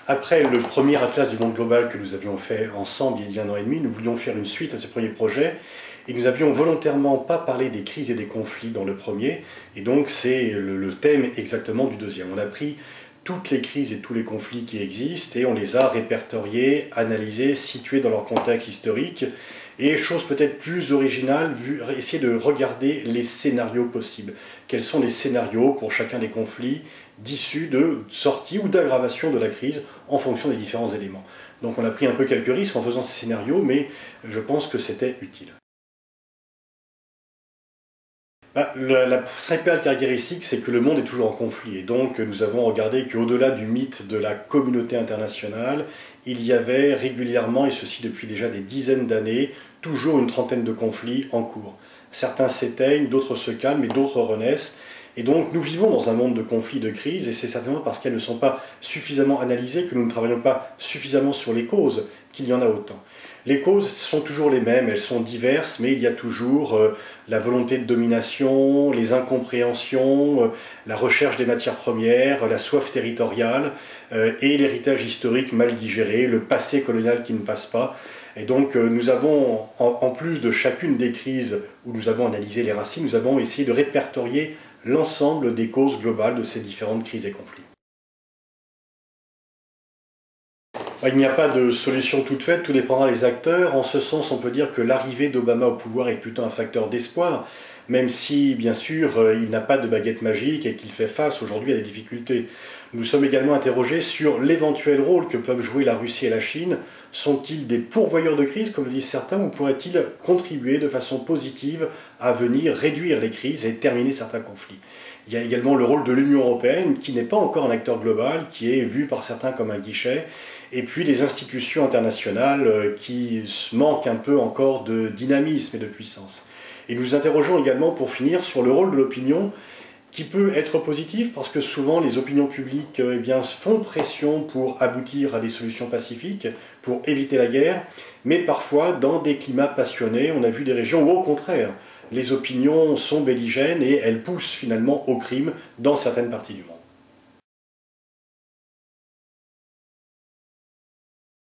Après le premier atlas du monde global que nous avions fait ensemble il y a 1 an et demi, nous voulions faire une suite à ce premier projet et nous avions volontairement pas parlé des crises et des conflits dans le premier, et donc c'est le thème exactement du deuxième. On a pris toutes les crises et tous les conflits qui existent et on les a répertoriés, analysés, situés dans leur contexte historique. Et chose peut-être plus originale, essayer de regarder les scénarios possibles. Quels sont les scénarios pour chacun des conflits d'issue de sortie ou d'aggravation de la crise en fonction des différents éléments. Donc on a pris un peu quelques risques en faisant ces scénarios, mais je pense que c'était utile. La principale caractéristique, c'est que le monde est toujours en conflit. Et donc, nous avons regardé qu'au-delà du mythe de la communauté internationale, il y avait régulièrement, et ceci depuis déjà des dizaines d'années, toujours une trentaine de conflits en cours. Certains s'éteignent, d'autres se calment, et d'autres renaissent. Et donc, nous vivons dans un monde de conflits, de crises, et c'est certainement parce qu'elles ne sont pas suffisamment analysées, que nous ne travaillons pas suffisamment sur les causes, qu'il y en a autant. Les causes sont toujours les mêmes, elles sont diverses, mais il y a toujours la volonté de domination, les incompréhensions, la recherche des matières premières, la soif territoriale et l'héritage historique mal digéré, le passé colonial qui ne passe pas. Et donc nous avons, en plus de chacune des crises où nous avons analysé les racines, nous avons essayé de répertorier l'ensemble des causes globales de ces différentes crises et conflits. Il n'y a pas de solution toute faite, tout dépendra des acteurs. En ce sens, on peut dire que l'arrivée d'Obama au pouvoir est plutôt un facteur d'espoir, même si, bien sûr, il n'a pas de baguette magique et qu'il fait face aujourd'hui à des difficultés. Nous sommes également interrogés sur l'éventuel rôle que peuvent jouer la Russie et la Chine. Sont-ils des pourvoyeurs de crise, comme le disent certains, ou pourraient-ils contribuer de façon positive à venir réduire les crises et terminer certains conflits? Il y a également le rôle de l'Union européenne, qui n'est pas encore un acteur global, qui est vu par certains comme un guichet, et puis les institutions internationales qui manquent un peu encore de dynamisme et de puissance. Et nous nous interrogeons également, pour finir, sur le rôle de l'opinion, qui peut être positif, parce que souvent les opinions publiques font pression pour aboutir à des solutions pacifiques, pour éviter la guerre, mais parfois dans des climats passionnés, on a vu des régions où au contraire, les opinions sont belligènes et elles poussent finalement au crime dans certaines parties du monde.